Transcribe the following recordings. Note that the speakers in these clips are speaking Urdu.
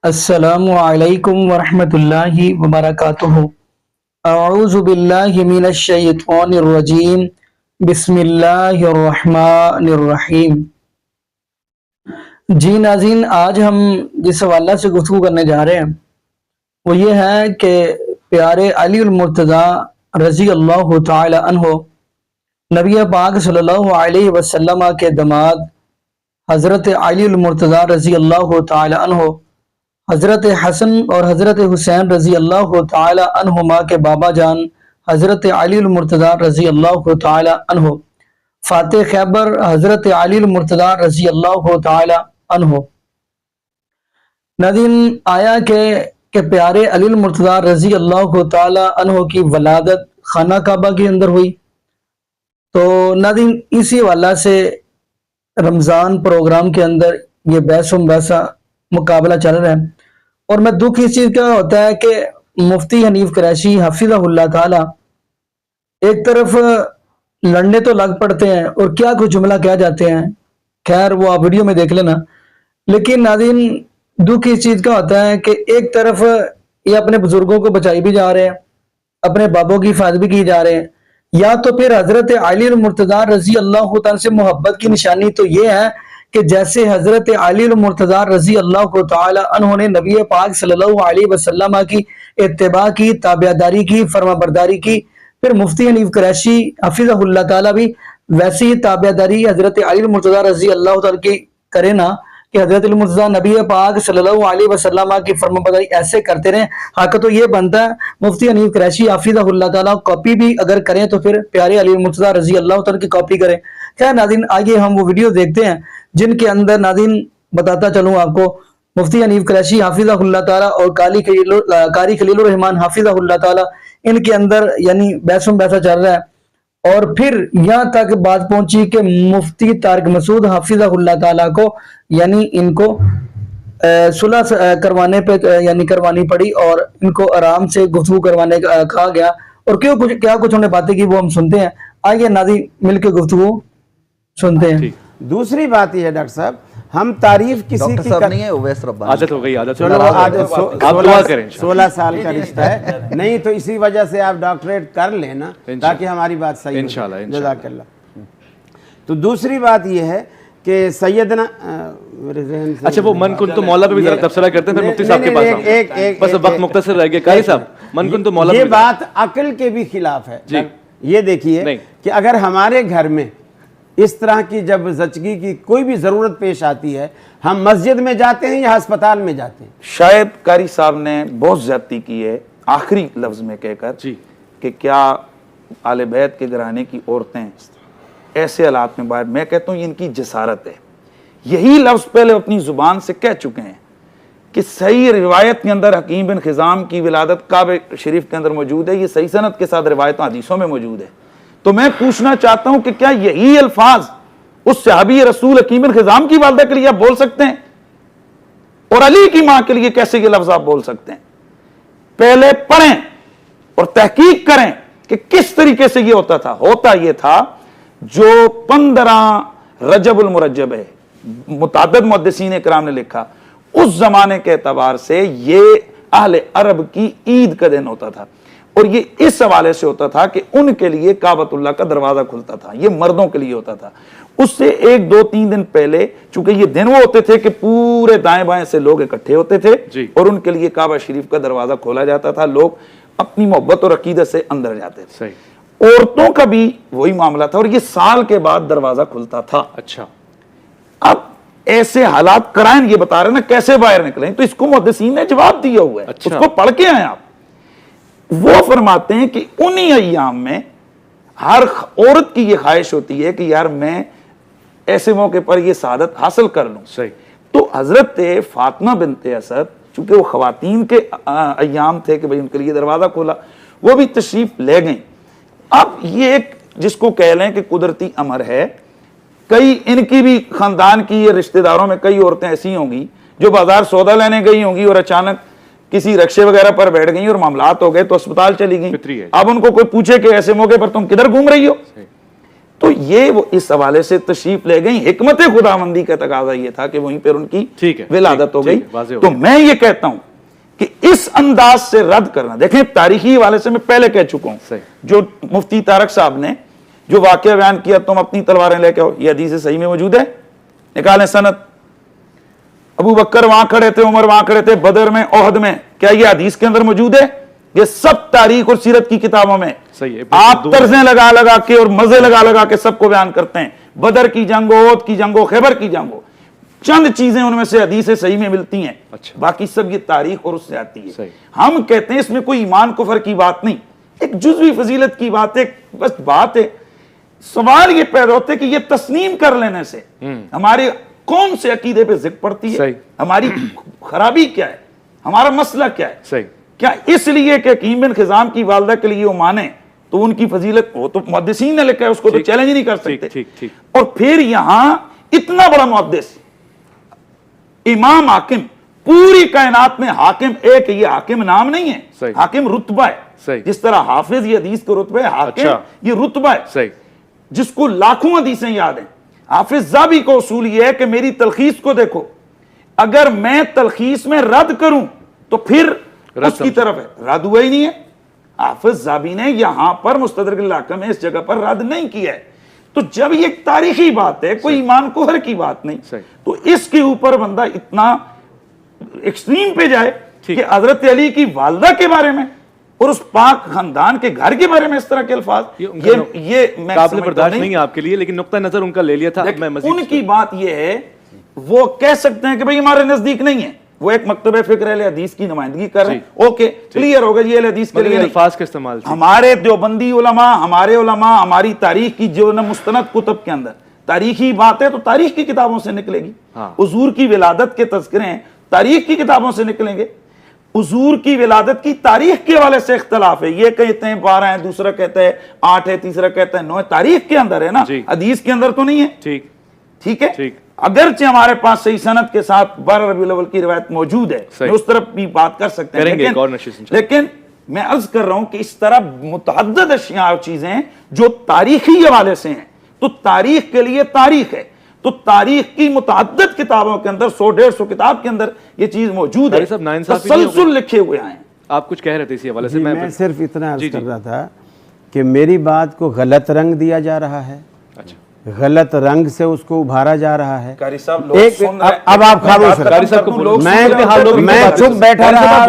السلام علیکم ورحمۃ اللہ وبرکاتہ۔ اعوذ باللہ من الشیطان الرجیم، بسم اللہ الرحمن الرحیم۔ جی ناظرین، آج ہم جس حوالہ سے گفتگو کرنے جا رہے ہیں وہ یہ ہے کہ پیارے علی المرتضیٰ رضی اللہ تعالی عنہ، نبی پاک صلی اللہ علیہ وسلم کے داماد حضرت علی المرتضیٰ رضی اللہ تعالی عنہ، حضرت حسن اور حضرت حسین رضی اللہ تعالی عنہما کے بابا جان حضرت علی المرتضیٰ رضی اللہ تعالی عنہ، فاتح خیبر حضرت علی المرتضیٰ رضی اللہ تعالی عنہ۔ ناظرین، آیا کہ پیارے علی المرتضیٰ رضی اللہ تعالی عنہ کی ولادت خانہ کعبہ کے اندر ہوئی؟ تو ناظرین، اسی حوالہ سے رمضان پروگرام کے اندر یہ بحث و مباحثہ مقابلہ چل رہا ہے، اور میں دکھ اس چیز کا ہوتا ہے کہ مفتی حنیف قریشی حفظہ اللہ تعالی ایک طرف لڑنے تو لگ پڑتے ہیں اور کیا کچھ جملہ کہہ جاتے ہیں، خیر وہ آپ ویڈیو میں دیکھ لینا۔ لیکن ناظرین، دکھ اس چیز کا ہوتا ہے کہ ایک طرف یہ اپنے بزرگوں کو بچائی بھی جا رہے ہیں، اپنے بابوں کی حفاظت بھی کی جا رہے ہیں، یا تو پھر حضرت علی المرتضیٰ رضی اللہ تعالی سے محبت کی نشانی تو یہ ہے کہ جیسے حضرت علی المرتضیٰ رضی اللہ تعالی عنہ نے نبی پاک صلی اللہ علیہ وسلم کی اتباع کی، تابعداری کی، فرما برداری کی، پھر مفتی حنیف قریشی حفظہ اللہ تعالی بھی ویسی ہی تابعداری حضرت علی المرتضیٰ رضی اللہ تعالی کی کرے نا، کہ حضرت المرتضیٰ نبی پاک صلی اللہ علیہ وسلم کی فرما برداری ایسے کرتے رہیں۔ حق تو یہ بنتا ہے مفتی حنیف قریشی حفظہ اللہ تعالی کاپی بھی اگر کریں تو پھر پیارے علی المرتضیٰ رضی اللہ تعالی کی کاپی کریں۔ خیر ناظرین، آئیے ہم وہ ویڈیو دیکھتے ہیں جن کے اندر ناظرین بتاتا چلوں آپ کو، مفتی حنیف قریشی حفظہ اللہ تعالی اور قاری خلیل الرحمن حفظہ اللہ تعالی، ان کے اندر یعنی بحث و مباحثہ چل رہا ہے، اور پھر یہاں تک بات پہنچی کہ مفتی طارق مسعود حفظہ اللہ تعالی کو یعنی ان کو صلح کروانے پہ یعنی کروانی پڑی، اور ان کو آرام سے گفتگو کروانے کا کہا گیا، اور کیا کچھ انہوں نے باتیں کی وہ ہم سنتے ہیں۔ آئیے ناظرین مل کے گفتگو سنتے ہیں۔ دوسری بات یہ ہے ڈاکٹر صاحب، ہم تعریف کسی کی نہیں ہے، اویس ربانی عادت ہو گئی، عادت چلو عادت 16 سال کا رشتہ ہے، نہیں تو اسی وجہ سے آپ ڈاکٹریٹ کر لینا تاکہ ہماری بات صحیح ہو۔ انشاءاللہ جزاک اللہ۔ تو دوسری بات یہ ہے کہ سیدنا اچھا وہ من کن تو مولا پہ بھی ذرا تبصرہ کرتے ہیں، پھر مفتی صاحب کے پاس آؤں، بس وقت مختصر رہ گیا۔ قاری صاحب، من کن تو مولا، یہ بات عقل کے بھی خلاف ہے۔ یہ دیکھیے کہ اگر ہمارے گھر میں اس طرح کی جب زچگی کی کوئی بھی ضرورت پیش آتی ہے، ہم مسجد میں جاتے ہیں یا ہسپتال میں جاتے ہیں؟ شاید قاری صاحب نے بہت زیادتی کی ہے آخری لفظ میں کہہ کر کہ کیا آل بیت کے گھرانے کی عورتیں ایسے حالات میں باہر، میں کہتا ہوں یہ ان کی جسارت ہے۔ یہی لفظ پہلے اپنی زبان سے کہہ چکے ہیں کہ صحیح روایت کے اندر حکیم بن خزام کی ولادت کعبہ شریف کے اندر موجود ہے، یہ صحیح سند کے ساتھ روایتوں حدیثوں میں موجود ہے۔ تو میں پوچھنا چاہتا ہوں کہ کیا یہی الفاظ اس صحابی رسول حکیم بن خزام کی والدہ کے لیے آپ بول سکتے ہیں، اور علی کی ماں کے لیے کیسے یہ لفظ آپ بول سکتے ہیں؟ پہلے پڑھیں اور تحقیق کریں کہ کس طریقے سے یہ ہوتا تھا۔ ہوتا یہ تھا جو 15 رجب المرجب ہے، متعدد محدثین اکرام نے لکھا، اس زمانے کے اعتبار سے یہ اہل عرب کی عید کا دن ہوتا تھا، اور یہ اس حوالے سے ہوتا تھا کہ ان کے لیے کعبۃ اللہ کا دروازہ کھلتا تھا، یہ مردوں کے لیے ہوتا تھا۔ اس سے 1 2 3 دن پہلے چونکہ یہ دن وہ ہوتے تھے کہ پورے دائیں بائیں سے لوگ اکٹھے ہوتے تھے اور ان کے لیے کعبہ شریف کا دروازہ کھولا جاتا تھا، لوگ اپنی محبت اور عقیدت سے اندر جاتے تھے۔ عورتوں کا بھی وہی معاملہ تھا، اور یہ سال کے بعد دروازہ کھلتا تھا۔ اچھا، اب ایسے حالات کرائن یہ بتا رہے نا کیسے باہر نکلیں، تو اس کو محدثین نے جواب دیا ہوا ہے، اس کو پڑھ کے آئیں آپ۔ وہ فرماتے ہیں کہ انہی ایام میں ہر عورت کی یہ خواہش ہوتی ہے کہ یار میں ایسے موقع پر یہ سعادت حاصل کر لوں۔ تو حضرت فاطمہ بنت اسد، چونکہ وہ خواتین کے ایام تھے کہ بھئی ان کے لیے دروازہ کھولا، وہ بھی تشریف لے گئیں۔ اب یہ ایک جس کو کہہ لیں کہ قدرتی امر ہے، کئی ان کی بھی خاندان کی رشتہ داروں میں کئی عورتیں ایسی ہوں گی جو بازار سودا لینے گئی ہوں گی اور اچانک کسی رکشے وغیرہ پر بیٹھ گئی اور معاملات ہو گئے تو اسپتال چلی گئیں۔ اب ان کو کوئی پوچھے کہ ایسے موقع پر تم کدھر گھوم رہی ہو، تو یہ وہ اس حوالے سے تشریف لے گئی. حکمت خداوندی کا تقاضا یہ تھا کہ وہیں پر ان کی ولادت ہو گئی. تو میں یہ کہتا ہوں کہ اس انداز سے رد کرنا, دیکھیں تاریخی حوالے سے میں پہلے کہہ چکا ہوں, جو مفتی طارق صاحب نے جو واقعہ بیان کیا تم اپنی تلواریں لے کے آؤ, یہ حدیث صحیح میں موجود ہے, نکالیں سند. ابو بکر وہاں کھڑے تھے, عمر وہاں کھڑے تھے, بدر میں, احد میں, کیا یہ حدیث کے اندر موجود ہے؟ یہ سب تاریخ اور سیرت کی کتابوں میں آپ طرزیں لگا لگا کے اور مزے لگا لگا کے سب کو بیان کرتے ہیں. بدر کی جنگ ہو, احد کی جنگ ہو, خیبر کی جنگ ہو, چند چیزیں ان میں سے حدیثیں صحیح میں ملتی ہیں, باقی سب یہ تاریخ اور اس سے آتی ہے. ہم کہتے ہیں اس میں کوئی ایمان کفر کی بات نہیں, ایک جزوی فضیلت کی بات ہے, بس بات ہے. سوال یہ پیدا ہوتا ہے کہ یہ تسلیم کر لینے سے ہمارے کون سے عقیدے پہ ضد پڑتی ہے, ہماری خرابی کیا ہے, ہمارا مسئلہ کیا ہے. کیا اس لیے کہ حکیم بن خزام کی والدہ کے لیے وہ مانے تو ان کی فضیلت, وہ تو محدثین نے لکھا ہے, اس کو تو چیلنج نہیں کر سکتے. اور پھر یہاں اتنا بڑا محدث امام حاکم, پوری کائنات میں حاکم ایک, یہ حاکم نام نہیں ہے, حاکم رتبہ ہے. جس طرح حافظ یہ حدیث کا رتبہ ہے, حاکم یہ رتبہ ہے جس کو لاکھوں حدیثیں یاد ہیں. حافظ ذابی کو اصول یہ ہے کہ میری تلخیص کو دیکھو, اگر میں تلخیص میں رد کروں تو پھر اس کی طرف ہے, رد ہوا ہی نہیں ہے. حافظ ذابی نے یہاں پر مستدرک الحاکم میں اس جگہ پر رد نہیں کیا ہے. تو جب یہ ایک تاریخی بات ہے, کوئی ایمان کفر کی بات نہیں, تو اس کے اوپر بندہ اتنا ایکسٹریم پہ جائے کہ حضرت علی کی والدہ کے بارے میں اور اس پاک خاندان کے گھر کے بارے میں اس طرح کے الفاظ, یہ قابل برداشت نہیں ہے آپ کے لیے, لیکن نقطہ نظر ان کا لے لیا تھا. ان کی بات یہ ہے, وہ کہہ سکتے ہیں کہ بھئی ہمارے نزدیک نہیں ہے, وہ ایک مکتب فکر اہل حدیث کی نمائندگی کر رہے ہیں, اوکے کلیئر ہوگا, یہ اہل حدیث کے لیے الفاظ کا استعمال. ہمارے دیوبندی علماء, ہمارے علماء, ہماری تاریخ کی جو مستند کتب کے اندر تاریخی بات ہے تو تاریخ کی کتابوں سے نکلے گی. حضور کی ولادت کے تذکرے ہیں, تاریخ کی کتابوں سے نکلیں گے. حضور کی ولادت کی تاریخ کے حوالے سے اختلاف ہے, یہ کہتے ہیں 12 ہے, دوسرا کہتا ہے 8 ہے, تیسرا کہتا ہے 9 ہے, تاریخ کے اندر ہے نا, حدیث کے اندر تو نہیں ہے. ٹھیک ہے, اگرچہ ہمارے پاس صحیح سند کے ساتھ 12 ربیع الاول کی روایت موجود ہے, اس طرف بھی بات کر سکتے ہیں, لیکن میں عرض کر رہا ہوں کہ اس طرح متعدد اشیاء اور چیزیں جو تاریخی حوالے سے ہیں, تو تاریخ کے لیے تاریخ ہے, تو تاریخ کی متعدد کتابوں کے اندر 100-150 کتاب کے اندر یہ چیز موجود ہے, تسلسل لکھے ہوئے ہیں. آپ کچھ کہہ رہے تھے اسی حوالے سے. میں صرف اتنا عرض کر رہا تھا کہ میری بات کو غلط رنگ دیا جا رہا ہے, غلط رنگ سے اس کو ابھارا جا رہا ہے. اب آپ خاموش میں چپ بیٹھا رہا,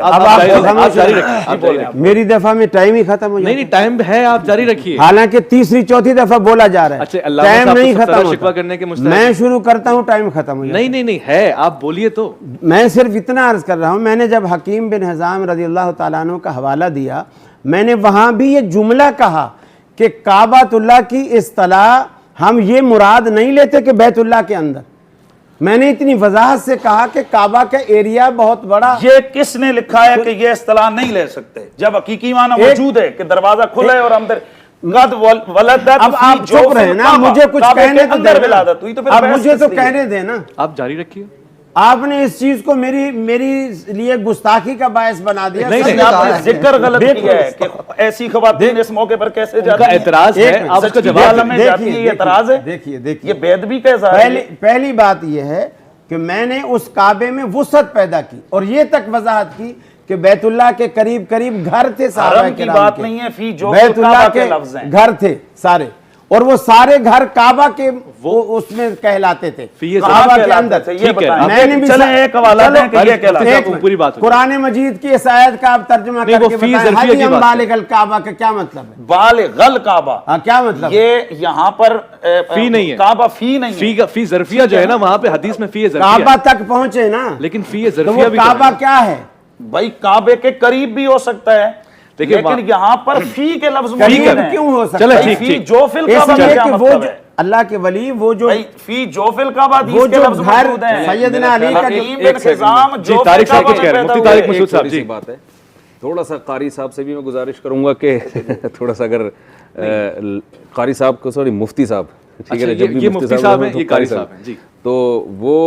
اب آپ میری دفعہ میں ٹائم ہی ختم ہو جائے. نہیں ٹائم ہے, آپ جاری رکھیے. حالانکہ تیسری چوتھی دفعہ بولا جا رہا ہے, ٹائم نہیں ختم ہوتا, میں شروع کرتا ہوں ٹائم ختم ہو جائے. نہیں ہے, آپ بولیے. تو میں صرف اتنا عرض کر رہا ہوں, میں نے جب حکیم بن حزام رضی اللہ تعالیٰ عنہ کا حوالہ دیا, میں نے وہاں بھی یہ جملہ کہا کہ کعبۃ اللہ کی اصطلاح ہم یہ مراد نہیں لیتے کہ بیت اللہ کے اندر. میں نے اتنی وضاحت سے کہا کہ کعبہ کا ایریا بہت بڑا. یہ کس نے لکھا ہے کہ یہ اصطلاح نہیں لے سکتے جب حقیقی معنی موجود ہے کہ دروازہ کھلا ہے اور اندر قد ولدت. اب آپ چپ رہے نا, مجھے کچھ کہنے تو دیں, اب مجھے تو کہنے دیں نا. آپ جاری رکھیے. آپ نے اس چیز کو میری لیے گستاخی کا باعث بنا دیا. ذکر غلط کیا ہے کہ ایسی خواتین اس موقع پر کیسے جاتی ہیں. اعتراض ہے, آپ اس کا جواب میں جاتی ہے, یہ اعتراض ہے. دیکھیے یہ بے ادبی کا اظہار ہے. پہلی بات یہ ہے کہ میں نے اس کعبے میں وسعت پیدا کی اور یہ تک وضاحت کی کہ بیت اللہ کے قریب قریب گھر تھے, صحابہ کی بات نہیں ہے, فی جو بیت اللہ کے گھر تھے سارے, اور وہ سارے گھر کعبہ کے اس میں کہلاتے تھے, کعبہ کے اندر. میں نے بھی ایک حوالہ دیں کہ یہ کہلاتے. قرآن مجید کی اس آیت کا آپ ترجمہ کر کے بتائیں, حدیم بالغ الکعبہ کا کیا مطلب ہے؟ بالغ الکعبہ کیا مطلب؟ یہ یہاں پر فی نہیں ہے, کعبہ فی نہیں ہے, فی ظرفیہ جو ہے نا وہاں پہ حدیث میں فی ظرفیہ, کعبہ تک پہنچے نا, لیکن فی ظرفیہ بھی. کعبہ کیا ہے بھائی؟ کعبے کے قریب بھی ہو سکتا ہے, لیکن یہاں پر فی کے لفظ موجود ہیں. کیوں ہو سکتا ہے؟ فی جو فی الکعبہ کا کیا مطلب ہے؟ اللہ کے ولی وہ جو فی جو فی الکعبہ حدیث کے لفظ موجود ہیں. سیدنا علی کا حکیم بن خزام جو فی طارق صاحب کچھ کہہ رہے ہیں, الکعبہ مفتی طارق مسعود صاحب. جی بات ہے, تھوڑا سا قاری صاحب سے بھی میں گزارش کروں گا کہ تھوڑا سا اگر قاری صاحب کو, سوری مفتی صاحب ٹھیک ہے نا, جب بھی یہ مفتی صاحب ہیں, تو یہ قاری صاحب ہیں جی. تو وہ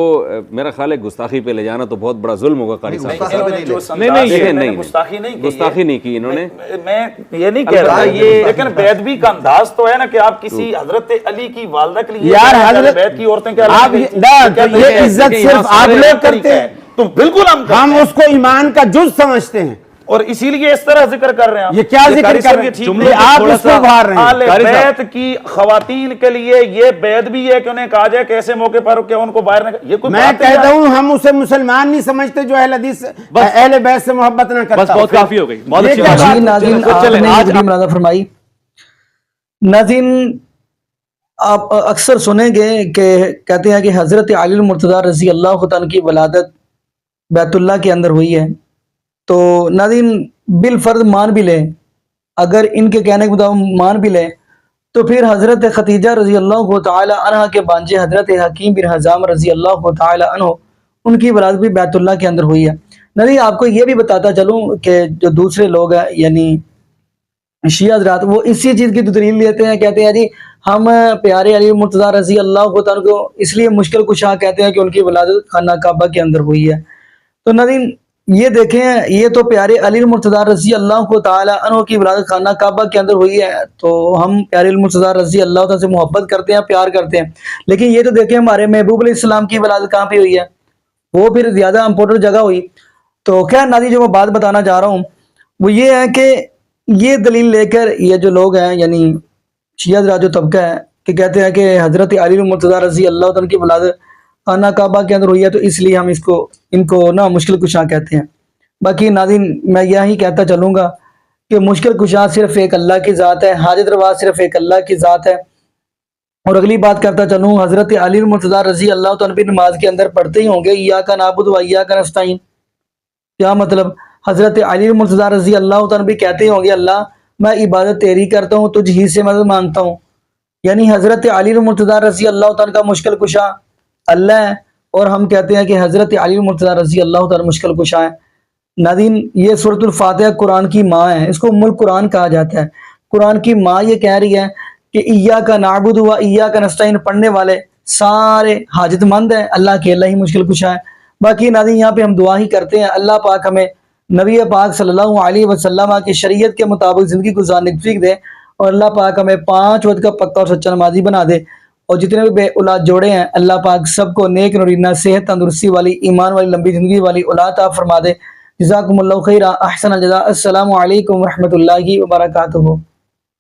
میرا خیال ہے گستاخی پہ لے جانا تو بہت بڑا ظلم ہوگا قاری صاحب. نہیں گستاخی نہیں گستاخی نہیں کی انہوں نے. میں یہ نہیں کہہ رہا, یہ لیکن بیدبی کا انداز تو ہے نا کہ آپ کسی حضرت علی کی والدہ کے لیے یار حضرت بیت کی عورتیں کیا یہ عزت صرف آپ لوگ کرتے ہیں, تو بالکل ہم اس کو ایمان کا جز سمجھتے ہیں, اور اسی لیے اس طرح ذکر کر رہے ہیں. یہ کیا ذکر کر رہے ہیں, آپ اس کو ابھار رہے ہیں. اہل بیت کی خواتین کے لیے یہ بیت بھی ہے کہ انہیں کہا جائے کہ ایسے موقع پر کہ ان کو باہر نہ, یہ کوئی میں کہتا ہوں ہم اسے مسلمان نہیں سمجھتے جو اہل حدیث اہل بیت سے محبت نہ کرتا. بس بہت کافی ہو گئی. جی ناظرین, آپ نے یہ بڑی مرادہ فرمائی. ناظرین آپ اکثر سنیں گے کہ کہتے ہیں کہ حضرت علی المرتضیٰ رضی اللہ عنہ کی ولادت بیت اللہ کے اندر ہوئی ہے. تو ناظرین بالفرض مان بھی لیں, اگر ان کے کہنے کے مطابق مان بھی لیں, تو پھر حضرت خدیجہ رضی اللہ تعالی عنہ کے بانجے حضرت حکیم بن حزام رضی اللہ تعالی عنہ, ان کی ولادت بھی بیت اللہ کے اندر ہوئی ہے. ناظرین آپ کو یہ بھی بتاتا چلوں کہ جو دوسرے لوگ ہیں یعنی شیعہ حضرات, وہ اسی چیز کی دلیل لیتے ہیں, کہتے ہیں جی ہم پیارے علی مرتضیٰ رضی اللہ تعالیٰ کو اس لیے مشکل کشا کہتے ہیں کہ ان کی ولادت خانہ کعبہ کے اندر ہوئی ہے. تو ناظرین یہ دیکھیں, یہ تو پیارے علی المرتضیٰ رضی اللہ تعالی عنہ کی ولادت خانہ کعبہ کے اندر ہوئی ہے, تو ہم پیارے المرتضیٰ رضی اللہ تعالیٰ سے محبت کرتے ہیں, پیار کرتے ہیں. لیکن یہ تو دیکھیں ہمارے محبوب علیہ السلام کی ولادت کہاں پہ ہوئی ہے, وہ پھر زیادہ امپورٹنٹ جگہ ہوئی. تو خیر ناظرین جو میں بات بتانا چاہ رہا ہوں وہ یہ ہے کہ یہ دلیل لے کر یہ جو لوگ ہیں یعنی شیعہ حضرات جو طبقہ ہے کہ کہتے ہیں کہ حضرت علی المرتضیٰ رضی اللہ تعالیٰ کی ولادت خانہ کعبہ کے اندر ہوئی ہے, تو اس لیے ہم ان کو نا مشکل کشا کہتے ہیں. باقی ناظرین میں یہی کہتا چلوں گا کہ مشکل کشا صرف ایک اللہ کی ذات ہے, حاجت روا صرف ایک اللہ کی ذات ہے. اور اگلی بات کرتا چلوں, حضرت علی المرتضیٰ رضی اللہ تعالیٰ بھی نماز کے اندر پڑھتے ہی ہوں گے ایاک نعبد و ایاک نستعین. کیا مطلب, حضرت علی المرتضیٰ رضی اللہ تعالیٰ بھی کہتے ہی ہوں گے اللہ میں عبادت تیری کرتا ہوں, تجھ ہی سے مدد مانگتا ہوں. یعنی حضرت علی المرتضیٰ رضی اللہ تعالیٰ کا مشکل کشا اللہ ہے, اور ہم کہتے ہیں کہ حضرت علی المرتضیٰ رضی اللہ تعالیٰ مشکل کشا ہے. ناظرین یہ سورۃ الفاتحہ قرآن کی ماں ہے, اس کو ام القرآن کہا جاتا ہے. قرآن کی ماں یہ کہہ رہی ہے کہ ایاک نعبد و ایاک نستعین پڑھنے والے سارے حاجت مند ہیں, اللہ کے اللہ ہی مشکل کشا ہے. باقی ناظرین یہاں پہ ہم دعا ہی کرتے ہیں اللہ پاک ہمیں نبی پاک صلی اللہ علیہ وسلم کی شریعت کے مطابق زندگی گزارنے کی توفیق دے, اور اللہ پاک ہمیں 5 وقت کا پکا اور سچا نمازی بنا دے. اور جتنے بھی بے اولاد جوڑے ہیں اللہ پاک سب کو نیک نورینہ صحت تندرستی والی ایمان والی لمبی زندگی والی اولاد عطا فرما دے. جزاکم اللہ خیر, احسن الجزاء. السلام علیکم ورحمۃ اللہ وبرکاتہ.